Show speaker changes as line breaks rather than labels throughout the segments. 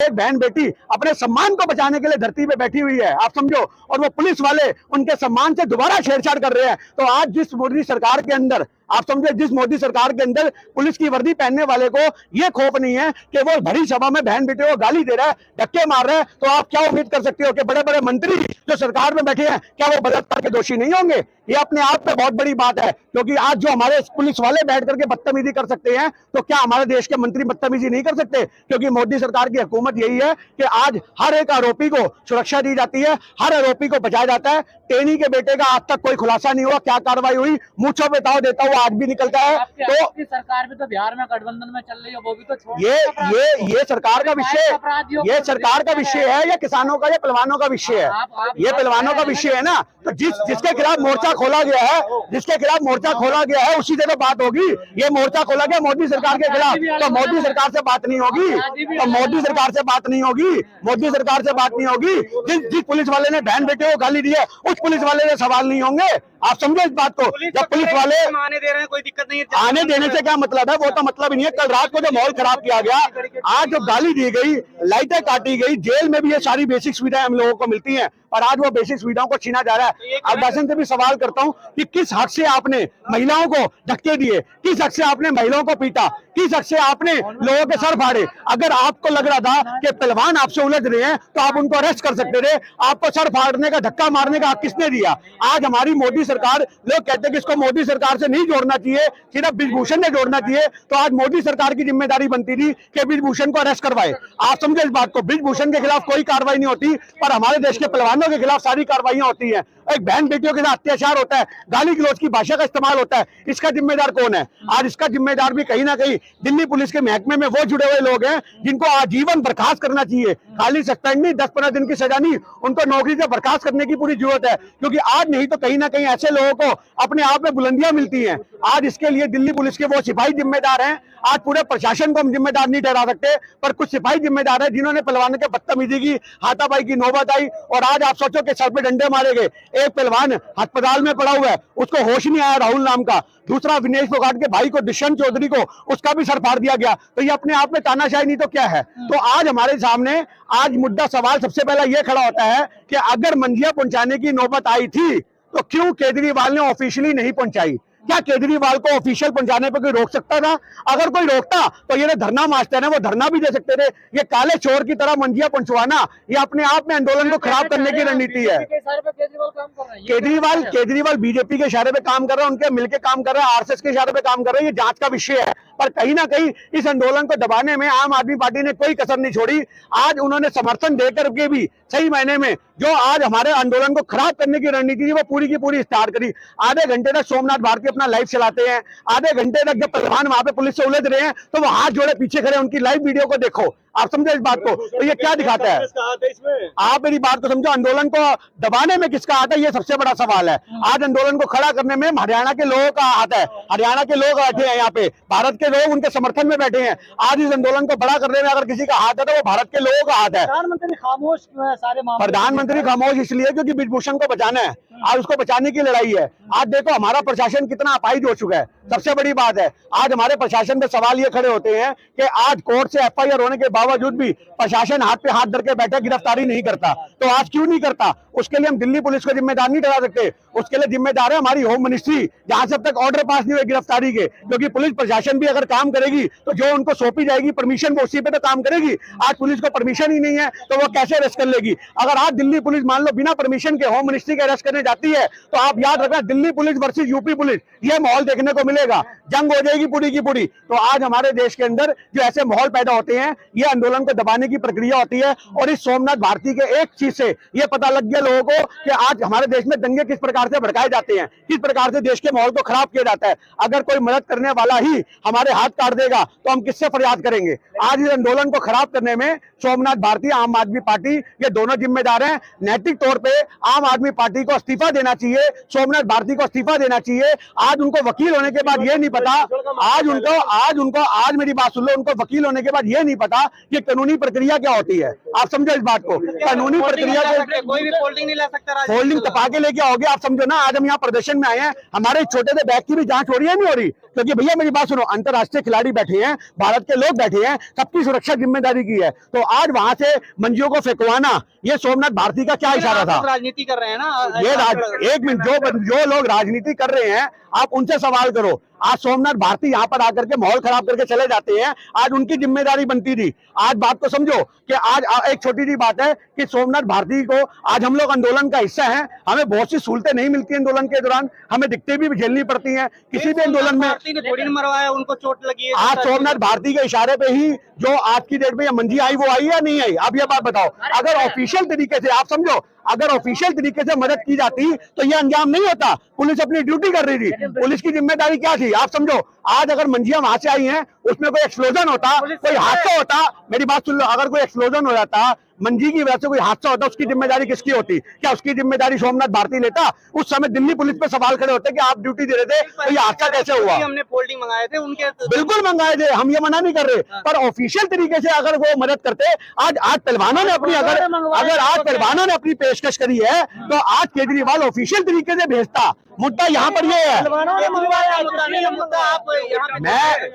एक बहन बेटी अपने सम्मान को बचाने के लिए धरती पे बैठी हुई है, आप समझो, और वो पुलिस वाले उनके सम्मान से दोबारा छेड़छाड़ कर रहे हैं। तो आज जिस मोदी सरकार के अंदर, आप समझे, जिस मोदी सरकार के अंदर पुलिस की वर्दी पहनने वाले को ये खौफ नहीं है कि वो भरी सभा में बहन बेटे को गाली दे रहा है, धक्के मार रहा है, तो आप क्या उम्मीद कर सकते हो कि बड़े बड़े मंत्री जो सरकार में बैठे हैं क्या वो बलात्कार के दोषी नहीं होंगे? ये अपने आप में बहुत बड़ी बात है, क्योंकि आज जो हमारे पुलिस वाले बैठ करके बदतमीजी कर सकते हैं, तो क्या हमारे देश के मंत्री बदतमीजी नहीं कर सकते? क्योंकि मोदी सरकार की हुकूमत यही है कि आज हर एक आरोपी को सुरक्षा दी जाती है, हर आरोपी को बचाया जाता है। टेनी के बेटे का आज तक कोई खुलासा नहीं हुआ, क्या कार्रवाई हुई, मूंछों पे ताव देता हुआ आज भी निकलता है। तो
आपकी सरकार भी तो बिहार में गठबंधन में चल रही है, वो भी तो
ये सरकार का विषय, ये सरकार का विषय है या किसानों का या पहलवानों का विषय है? ये पहलवानों का विषय है ना। तो जिसके खिलाफ मोर्चा खोला गया है, जिसके खिलाफ मोर्चा खोला गया है, उसी से तो बात होगी। ये मोर्चा खोला गया मोदी सरकार के खिलाफ, तो मोदी सरकार से बात नहीं होगी, तो मोदी सरकार से बात नहीं होगी, मोदी सरकार से बात नहीं होगी। जिस पुलिस वाले ने बहन बेटे को गाली दी है, उस पुलिस वाले से सवाल नहीं होंगे, आप समझो इस बात को। जब पुलिस वाले
आने दे रहे हैं, कोई दिक्कत नहीं है,
आने देने से क्या मतलब है? वो तो मतलब ही नहीं है। कल रात को जो माहौल खराब किया गया, आज जो गाली दी गई, लाइटें काटी गई, जेल में भी ये सारी बेसिक सुविधाएं हम लोगों को मिलती हैं, और आज वो बेसिक सुविधाओं को छीना जा रहा है। अब दर्शन से भी सवाल करता हूं कि किस हक से आपने महिलाओं को धक्के दिए, किस हक से आपने महिलाओं को पीटा, किस हक से आपने लोगों के सर फाड़े? अगर आपको लग रहा था कि पहलवान आपसे उलझ रहे हैं तो आप उनको अरेस्ट कर सकते थे। आपको सर फाड़ने का, धक्का मारने का हक किसने दिया? आज हमारी मोदी सरकार, लोग कहते हैं कि इसको मोदी सरकार से नहीं जोड़ना चाहिए, सिर्फ ब्रिजभूषण ने जोड़ना चाहिए, तो आज मोदी सरकार की जिम्मेदारी बनती थी कि ब्रिजभूषण को अरेस्ट करवाए। आप समझे इस बात को। ब्रिजभूषण के खिलाफ कोई कार्रवाई नहीं होती, पर हमारे देश के पहलवानों के खिलाफ सारी कार्रवाइयां होती है। एक बहन बेटियों के साथ अत्याचार होता है, गाली गलौज की भाषा का इस्तेमाल होता है, इसका जिम्मेदार कौन है? आज इसका जिम्मेदार भी कहीं ना कहीं दिल्ली पुलिस के महकमे में वो जुड़े हुए लोग हैं जिनको आजीवन बर्खास्त करना चाहिए। खाली सस्पेंड नहीं, 10-15 दिन की सजा नहीं, उनको नौकरी से बर्खास्त करने की पूरी जरूरत है, क्योंकि आज नहीं तो कहीं ना कहीं ऐसे लोगों को अपने आप में बुलंदियां मिलती हैं। आज इसके लिए दिल्ली पुलिस के वो सिपाही जिम्मेदार हैं। आज पूरे प्रशासन को हम जिम्मेदार नहीं ठहरा सकते, पर कुछ सिपाही जिम्मेदार है जिन्होंने पहलवानों के बदतमीजी की, हाथापाई की नौबत आई, और आज आप सोचो कि सर पे डंडे मारे गए। एक पहलवान अस्पताल में पड़ा हुआ है, उसको होश नहीं आया, राहुल नाम का। दूसरा विनेश फोगाट के भाई को, दुष्यंत चौधरी को, उसका भी सर फाड़ दिया गया। तो ये अपने आप में तानाशाही नहीं तो क्या है? तो आज हमारे सामने आज मुद्दा सवाल सबसे पहला ये खड़ा होता है कि अगर मंजिया पहुंचाने की नौबत आई थी तो क्यों केजरीवाल ने ऑफिशियली नहीं पहुंचाई? क्या केजरीवाल को ऑफिशियल पहुंचाने पर कोई रोक सकता था? अगर कोई रोकता तो ये धरना मार्चते हैं, वो धरना भी दे सकते थे। ये काले चोर की तरह मंजिया पहुंचवाना, ये अपने आप में आंदोलन को खराब करने की रणनीति है। केजरीवाल बीजेपी के इशारे पे काम कर रहा है, उनके मिलकर काम कर रहा है, आरएसएस के इशारे पे काम कर रहा है, ये जांच का विषय है। पर कहीं ना कहीं इस आंदोलन को दबाने में आम आदमी पार्टी ने कोई कसर नहीं छोड़ी। आज उन्होंने समर्थन देकर के भी सही मायने में जो आज हमारे आंदोलन को खराब करने की रणनीति थी, वो पूरी की पूरी स्टार्ट करी। आधे घंटे तक सोमनाथ भारती अपना लाइव चलाते हैं, आधे घंटे तक जब पहलवान वहां पे पुलिस से उलझ रहे हैं तो वो हाथ जोड़े पीछे खड़े, उनकी लाइव वीडियो को देखो, आप समझे इस बात को। तो ये क्या दिखाता है? आप मेरी बात को समझो, आंदोलन को दबाने में किसका हाथ है, ये सबसे बड़ा सवाल है। आज आंदोलन को खड़ा करने में हरियाणा के लोगों का हाथ है। हरियाणा के लोग बैठे हैं यहाँ पे, भारत के लोग उनके समर्थन में बैठे हैं। आज इस आंदोलन को बड़ा करने में अगर किसी का हाथ है तो वो भारत के लोगों का हाथ है।
प्रधानमंत्री खामोश क्यों है सारे मामले?
प्रधानमंत्री खामोश इसलिए क्योंकि ब्रिजभूषण को बचाना है, आज उसको बचाने की लड़ाई है। आज देखो हमारा प्रशासन कितना अपाहिज हो चुका है, सबसे बड़ी बात है। आज हमारे प्रशासन पे सवाल ये खड़े होते हैं कि आज कोर्ट से एफआईआर होने के बावजूद भी प्रशासन हाथ पे हाथ धर के बैठे, गिरफ्तारी नहीं करता। तो आज क्यों नहीं करता? उसके लिए हम दिल्ली पुलिस को जिम्मेदार नहीं ठहरा सकते, उसके लिए जिम्मेदार है हमारी होम मिनिस्ट्री, जहां से अब तक ऑर्डर पास नहीं हुए गिरफ्तारी के। क्योंकि पुलिस प्रशासन भी अगर काम करेगी तो जो उनको सौंपी जाएगी परमिशन, वो उसी पे तो काम करेगी। आज पुलिस को परमिशन ही नहीं है तो वो कैसे अरेस्ट कर लेगी? अगर आज दिल्ली पुलिस मान लो बिना परमिशन के होम मिनिस्ट्री के अरेस्ट करने जाती है तो आप याद रखना, Delhi police versus UP police, ये माहौल देखने को मिलेगा, जंग हो जाएगी पूरी की पूरी। तो आज हमारे देश के अंदर जो ऐसे माहौल पैदा होते हैं, ये आंदोलन को दबाने की प्रक्रिया होती है। और इस सोमनाथ भारती के एक चीज से ये पता लग गया लोगों को कि आज हमारे देश में दंगे किस प्रकार से भड़काए जाते हैं, किस प्रकार से देश के माहौल को खराब किया जाता है। अगर कोई मदद करने वाला ही हमारे हाथ काट देगा तो हम किससे फरियाद करेंगे? आज इस आंदोलन को खराब करने में सोमनाथ भारती, आम आदमी पार्टी, ये दोनों जिम्मेदार हैं। नैतिक तौर पे आम आदमी पार्टी को इस्तीफा देना चाहिए, सोमनाथ भारती को इस्तीफा देना चाहिए। आज उनको वकील होने के बाद ये नहीं पता, आज मेरी बात सुन लो, उनको वकील होने के बाद ये नहीं पता कि कानूनी प्रक्रिया क्या होती है। आप समझो इस बात को, कानूनी प्रक्रिया
कोई भी फोल्डिंग नहीं ला सकता,
फोल्डिंग तपा के लेके आओगे, आप समझो ना। आज हम यहाँ प्रदर्शन में आए हैं, हमारे छोटे से बैग की भी जांच हो रही है नहीं हो रही? क्योंकि भैया मेरी बात सुनो, अंतरराष्ट्रीय खिलाड़ी बैठे हैं, भारत के लोग बैठे हैं, सबकी सुरक्षा जिम्मेदारी की है। तो आज वहां से मंजियों को फेंकवाना, ये सोमनाथ भारती का क्या इशारा था?
राजनीति कर रहे हैं ना
ये एक मिनट, जो लोग राजनीति कर रहे हैं आप उनसे सवाल करो। आज सोमनाथ भारती यहाँ पर आकर के माहौल खराब करके चले जाते हैं, आज उनकी जिम्मेदारी बनती थी। आज बात को समझो कि आज एक छोटी सी बात है कि सोमनाथ भारती को आज हम लोग आंदोलन का हिस्सा हैं, हमें बहुत सी सहूलतें नहीं मिलती आंदोलन के दौरान, हमें दिक्कतें भी झेलनी पड़ती हैं किसी भी आंदोलन में।
थोड़ी मरवाया, उनको चोट लगी है।
आज सोमनाथ भारती के इशारे पे ही जो आज की डेट में ये मंजी आई, वो आई या नहीं आई? आप ये बात बताओ। अगर ऑफिशियल तरीके से आप समझो, अगर ऑफिशियल तरीके से मदद की जाती तो ये अंजाम नहीं होता। पुलिस अपनी ड्यूटी कर रही थी, पुलिस की जिम्मेदारी क्या थी आप समझो। आज अगर मंजिया वहां से आई हैं, उसमें कोई एक्सप्लोजन होता, कोई हादसा होता, मेरी बात सुन लो, अगर कोई एक्सप्लोजन हो जाता, मंजी की वजह से कोई हादसा होता, उसकी जिम्मेदारी किसकी होती? क्या उसकी जिम्मेदारी सोमनाथ भारती लेता? उस समय दिल्ली पुलिस पे सवाल खड़े होते कि आप ड्यूटी दे रहे थे तो ये हादसा कैसे हुआ?
हमने फोल्डिंग मंगाए थे उनके,
बिल्कुल मंगाए थे, हम ये मना नहीं कर रहे, पर ऑफिशियल तरीके से अगर वो मदद करते, आज पहलवानों ने अपनी अगर आज पहलवानों ने अपनी पेशकश करी है तो आज केजरीवाल ऑफिशियल तरीके से भेजता। मुद्दा यहाँ पर ये है,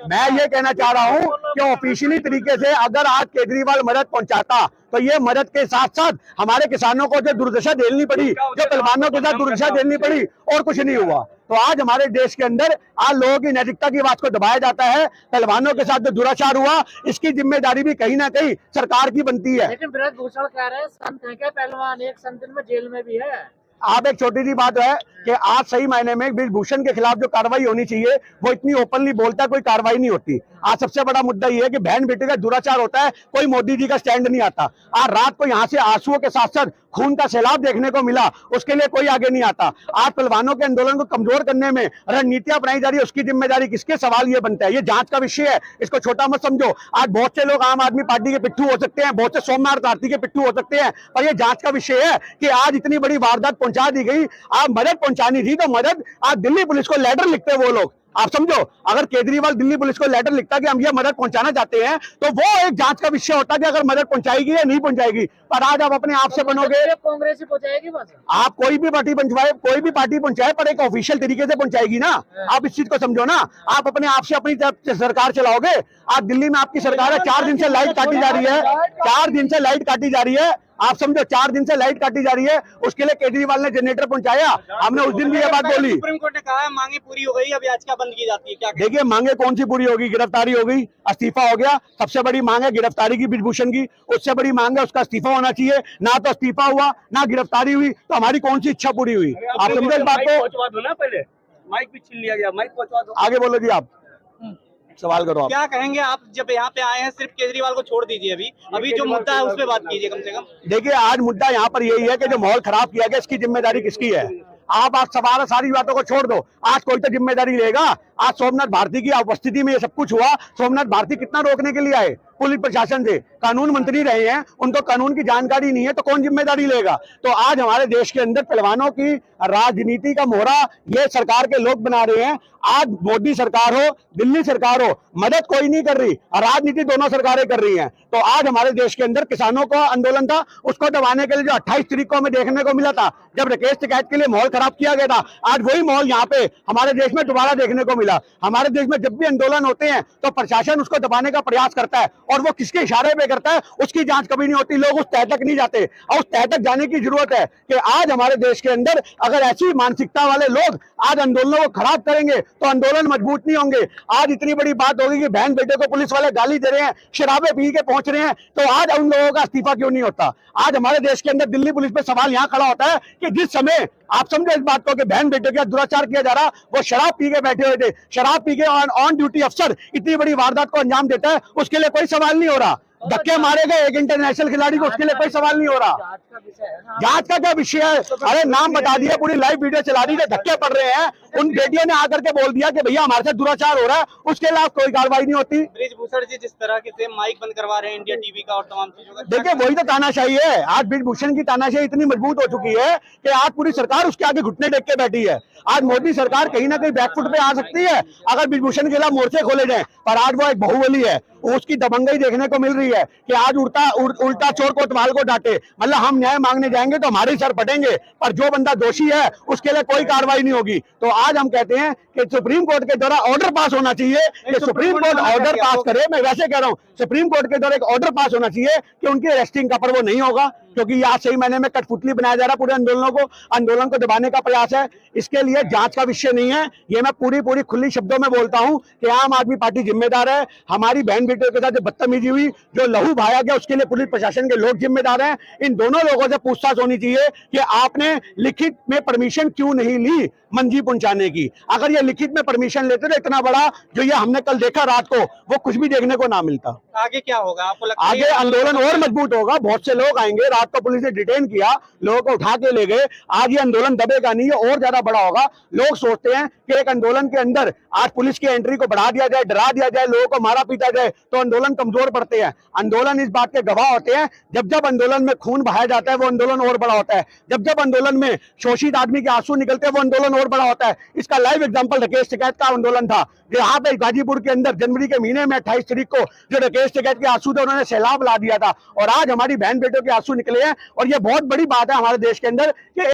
मैं ये कहना चाह रहा हूँ कि ऑफिशियली तरीके से अगर आज केजरीवाल मदद पहुंचाता तो ये मदद के साथ साथ हमारे किसानों को जो दुर्दशा झेलनी पड़ी, जो पहलवानों के साथ दुर्दशा झेलनी पड़ी, और कुछ नहीं हुआ। तो आज हमारे देश के अंदर आज लोगों की नैतिकता की बात को दबाया जाता है। पहलवानों के साथ जो दुराचार हुआ, इसकी जिम्मेदारी भी कहीं ना कहीं सरकार की बनती है।
लेकिन ब्रजभूषण कह रहे हैं संत है क्या पहलवान, एक संत में जेल में भी है।
आप एक छोटी सी बात है कि आज सही मायने में ब्रजभूषण के खिलाफ जो कार्रवाई होनी चाहिए वो इतनी ओपनली बोलता है, कोई कार्रवाई नहीं होती। आज सबसे बड़ा मुद्दा ये है कि बहन बेटे का दुराचार होता है, कोई मोदी जी का स्टैंड नहीं आता। आज रात को यहाँ से आंसुओं के साथ साथ खून का सैलाब देखने को मिला, उसके लिए कोई आगे नहीं आता। आज पहलवानों के आंदोलन को कमजोर करने में रणनीतियां अपनाई जा रही है, उसकी जिम्मेदारी किसके? सवाल ये बनता है। ये जांच का विषय है, इसको छोटा मत समझो। आज बहुत से लोग आम आदमी पार्टी के पिट्ठू हो सकते हैं, बहुत से सोमनाथ भारती के पिट्ठू हो सकते हैं, पर ये जांच का विषय है कि आज इतनी बड़ी वारदात पहुंचा दी गई। आप मदद पहुंचानी थी तो मदद, आज दिल्ली पुलिस को लेटर लिखते वो लोग, आप समझो, अगर केजरीवाल दिल्ली पुलिस को लेटर लिखता कि हम ये मदद पहुंचाना चाहते हैं तो वो एक जांच का विषय होता कि अगर मदद पहुंचाएगी या नहीं पहुंचाएगी। पर आज आप अपने आप से बनोगे,
कांग्रेस ही पहुंचाएगी बस।
आप कोई भी पार्टी पहुंचाए, कोई भी पार्टी पहुंचाए, पर एक ऑफिशियल तरीके से पहुंचाएगी ना। आप इस चीज को समझो ना, आप अपने आप से अपनी तरफ से सरकार चलाओगे। आज दिल्ली में आपकी सरकार है, 4 दिन से लाइट काटी जा रही है, 4 दिन से लाइट काटी जा रही है, आप समझो 4 दिन से लाइट काटी जा रही है, उसके लिए केजरीवाल ने जनरेटर पहुंचाया। हमने उस दिन भी ये बात बोली,
सुप्रीम कोर्ट ने कहा है मांगे पूरी हो गई, अब याचिका बंद की जाती है। क्या
देखिए मांगे कौन सी पूरी होगी? गिरफ्तारी हो गई, इस्तीफा हो गया। सबसे बड़ी मांग है गिरफ्तारी की ब्रजभूषण की, उससे बड़ी मांग है उसका इस्तीफा होना चाहिए। ना तो इस्तीफा हुआ, ना गिरफ्तारी हुई, तो हमारी कौन सी इच्छा पूरी हुई? आप समझे इस बात को?
पहले माइक भी छीन लिया गया, माइक पहुंचवा दो।
आगे बोलो जी, आप सवाल करो। आप
क्या कहेंगे? आप जब यहाँ पे आए हैं, सिर्फ केजरीवाल को छोड़ दीजिए, अभी जो मुद्दा है उस पर बात कीजिए कम से कम।
देखिए आज मुद्दा यहाँ पर यही है कि जो माहौल खराब किया गया, इसकी जिम्मेदारी किसकी है? आप सवाल सारी बातों को छोड़ दो, आज कोई तो जिम्मेदारी लेगा। आज सोमनाथ भारती की उपस्थिति में ये सब कुछ हुआ। सोमनाथ भारती कितना रोकने के लिए आए पुलिस प्रशासन से? कानून मंत्री रहे हैं, उनको कानून की जानकारी नहीं है, तो कौन जिम्मेदारी लेगा? तो आज हमारे देश के अंदर पहलवानों की राजनीति का मोहरा ये सरकार के लोग बना रहे हैं। आज मोदी सरकार हो, दिल्ली सरकार हो, मदद कोई नहीं कर रही, राजनीति दोनों सरकारें कर रही हैं। तो आज हमारे देश के अंदर किसानों का आंदोलन था, उसको दबाने के लिए जो 28 तारीख को हमें देखने को मिला था, जब राकेश टिकैत के लिए माहौल खराब किया गया था, आज वही माहौल यहाँ पे हमारे देश में दोबारा देखने को मिला। हमारे देश में जब भी आंदोलन होते हैं तो प्रशासन उसको दबाने का प्रयास करता है, और वो किसके इशारे पे करता है उसकी जांच कभी नहीं होती। लोग उस तह तक नहीं जाते, और उस तह तक जाने की जरूरत है कि आज हमारे देश के अंदर अगर ऐसी मानसिकता वाले लोग आज आंदोलनों को खराब करेंगे तो आंदोलन मजबूत नहीं होंगे। आज इतनी बड़ी बात होगी कि बहन बेटे को पुलिस वाले गाली दे रहे हैं, शराबे पी के पहुंच रहे हैं, तो आज उन लोगों का इस्तीफा क्यों नहीं होता? आज हमारे देश के अंदर दिल्ली पुलिस पे सवाल यहाँ खड़ा होता है कि जिस समय आप समझो इस बात को कि बहन बेटे का दुराचार किया जा रहा, वो शराब पी के बैठे हुए थे, शराब पी के ऑन ड्यूटी अफसर इतनी बड़ी वारदात को अंजाम देता है, उसके लिए कोई सवाल नहीं हो रहा। धक्के मारे गए एक इंटरनेशनल खिलाड़ी को, उसके लिए कोई सवाल नहीं हो रहा। जांच का क्या विषय है? अरे नाम बता दिया, पूरी लाइव वीडियो चला दी, धक्के पड़ रहे हैं। उन बेटियों ने आकर के बोल दिया कि भैया हमारे साथ दुराचार हो रहा है, उसके खिलाफ कोई कार्रवाई नहीं होती।
ब्रजभूषण जी जिस तरह से माइक बंद करवा रहे हैं इंडिया टीवी का और तमाम चीजों का,
देखिए वही तो तानाशाही है। आज ब्रजभूषण की तानाशाही इतनी मजबूत हो चुकी है कि आज पूरी सरकार उसके आगे घुटने टेक के बैठी है। आज मोदी सरकार कहीं ना कहीं बैकफुट पे आ सकती है अगर ब्रजभूषण के खिलाफ मोर्चे खोले जाएं, पर आज वो एक बाहुबली है, उसकी दबंगई देखने को मिल रही है कि आज उल्टा चोर कोतवाल को डांटे। मतलब हम न्याय मांगने जाएंगे तो हमारे सर फटेंगे, पर जो बंदा दोषी है उसके लिए कोई कार्रवाई नहीं होगी। तो आज हम कहते हैं कि सुप्रीम कोर्ट के द्वारा ऑर्डर पास होना चाहिए कि सुप्रीम कोर्ट ऑर्डर पास करे। मैं वैसे कह रहा हूं, सुप्रीम कोर्ट के द्वारा एक ऑर्डर पास होना चाहिए कि उनकी अरेस्टिंग का, पर वो नहीं होगा, क्योंकि आज सही महीने में कठपुतली बनाया जा रहा है पूरे आंदोलन को दबाने का प्रयास है। इसके लिए जांच का विषय नहीं है, ये मैं पूरी खुली शब्दों में बोलता हूं कि आम आदमी पार्टी जिम्मेदार है। हमारी बहन बेटियों के साथ जो बदतमीजी हुई, जो लहू बहाया गया, उसके लिए पुलिस प्रशासन के लोग जिम्मेदार हैं। इन दोनों लोगों से पूछताछ होनी चाहिए कि आपने लिखित में परमिशन क्यों नहीं ली मंजी पहुंचाने की। अगर ये लिखित में परमिशन लेते तो इतना बड़ा जो ये हमने कल देखा रात को, वो कुछ भी देखने को ना मिलता।
आगे क्या होगा आपको लगता है?
आगे आंदोलन और मजबूत होगा, बहुत से लोग आएंगे। रात को पुलिस ने डिटेन किया, लोगों को उठा के ले गए। आज ये आंदोलन दबेगा नहीं, ये और ज्यादा बड़ा होगा। लोग सोचते हैं कि एक आंदोलन के अंदर आज पुलिस की एंट्री को बढ़ा दिया जाए, डरा दिया जाए, लोगों को मारा पीटा जाए तो आंदोलन कमजोर पड़ते हैं। आंदोलन इस बात के गवाह होते हैं, जब जब आंदोलन में खून बहाया जाता है वो आंदोलन और बड़ा होता है। जब जब आंदोलन में शोषित आदमी के आंसू निकलते हैं वो आंदोलन और बड़ा होता है। इसका लाइव एग्जांपल राकेश टिकैत का आंदोलन था, जहां पे गाजीपुर के अंदर जनवरी के महीने में 28 तारीख को जो राकेश टिकैत के आंसू थे उन्होंने सैलाब ला दिया था, और आज हमारी बहन बेटियों के आंसू निकले हैं। और ये बहुत बड़ी बात है हमारे देश के अंदर कि